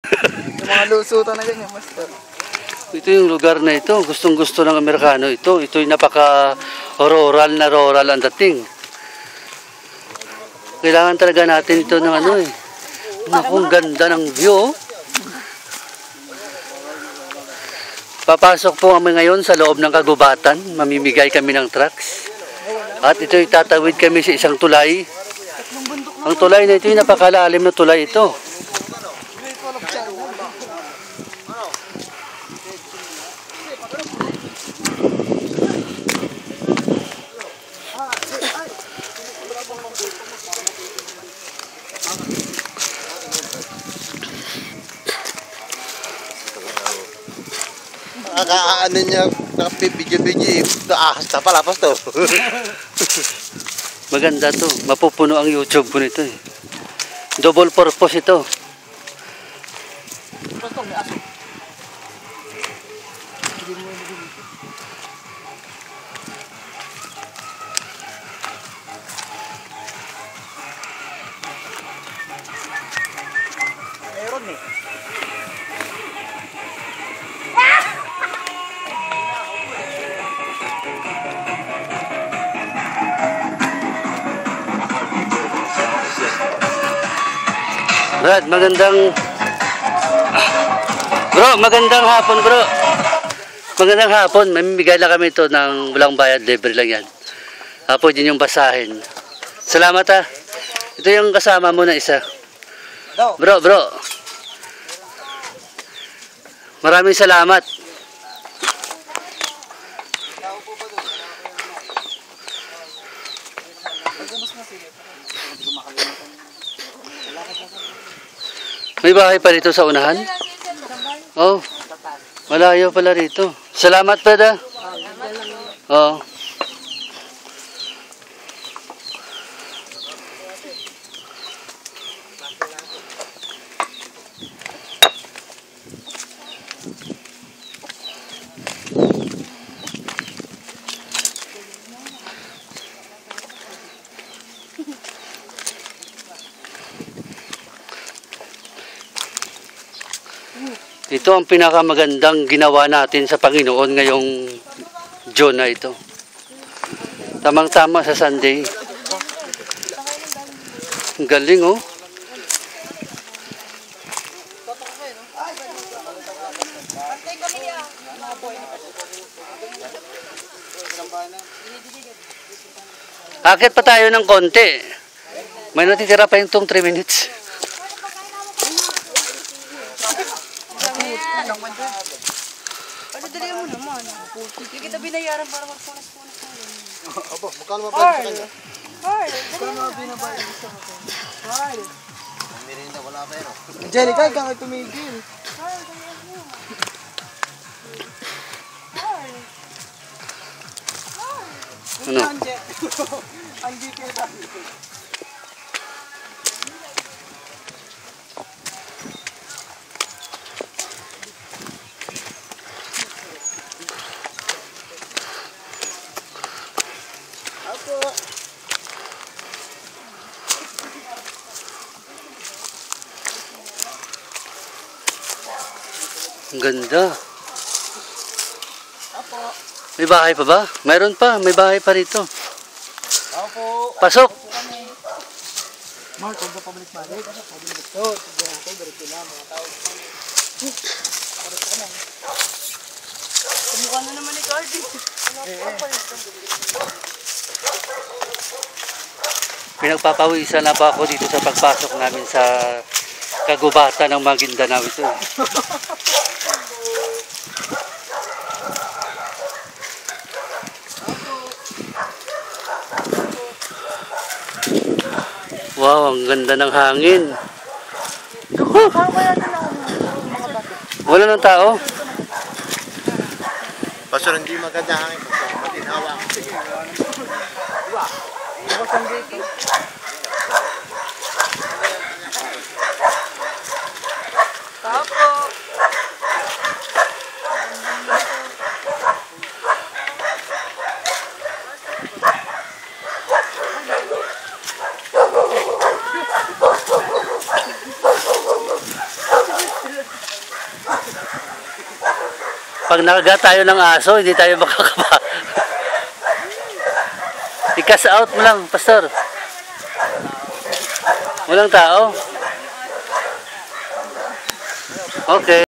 Yung mga lusutan na ganyan, master. Ito yung lugar na ito. Gustong-gusto ng Amerikano ito. Ito yung napaka-rural na rural ang dating. Kailangan talaga natin ito ng ano eh. Naku, ang ganda ng view. Papasok po kami ngayon sa loob ng kagubatan. Mamimigay kami ng trucks. At ito itatawid kami sa isang tulay. Ang tulay na ito yung napakalalim na tulay ito. Ano niya, nakapibidyo-bidyo, ahas na pala, pastor. Maganda to. Mapupuno ang YouTube ko nito eh. Double purpose ito. Pastor, may aso. Meron eh. Brad, magandang hapon bro. Magandang hapon. Mamimigay lang kami ito ng walang bayad, libre lang yan. Pwede yung basahin. Salamat ha. Ito yung kasama mo na isa. Bro. Maraming salamat. May bahay pa rito sa unahan? Oh, malayo pala rito. Salamat pa da. Oh. Ito ang pinakamagandang ginawa natin sa Panginoon ngayong June na ito. Tamang-tama sa Sunday. Ang galing oh. Akit pa tayo ng konti. May natitira pa yung 3 minutes. Dali mo naman. Hindi kita binayaran para magpunas-punas mo. Aba, magkano mabayad sa kanya? Magkano binabayad sa akin? Carl! Merienda, wala pero. Angelica, ikaw ay tumigil. Ano? Angie kita. Ang ganda. May bahay pa ba? Mayroon pa. May bahay pa rito. Pasok. Mark, huwag ba pabalik-balik? Ito, diretso lang mga tao. Kumukha na naman ni Cardi. Pinagpapawisan na pa ako dito sa pagpasok namin sa kagubatan ng Maguindanao ito. Wow, ang ganda ng hangin. Wala ng tao. Pastor, hindi maganda hangin. Matinawa ako. Diba? Iwasan dito. Tapo. Pag nakagat tayo ng aso, hindi tayo makakaba. I-cast out mo lang, pastor. Walang tao. Okay.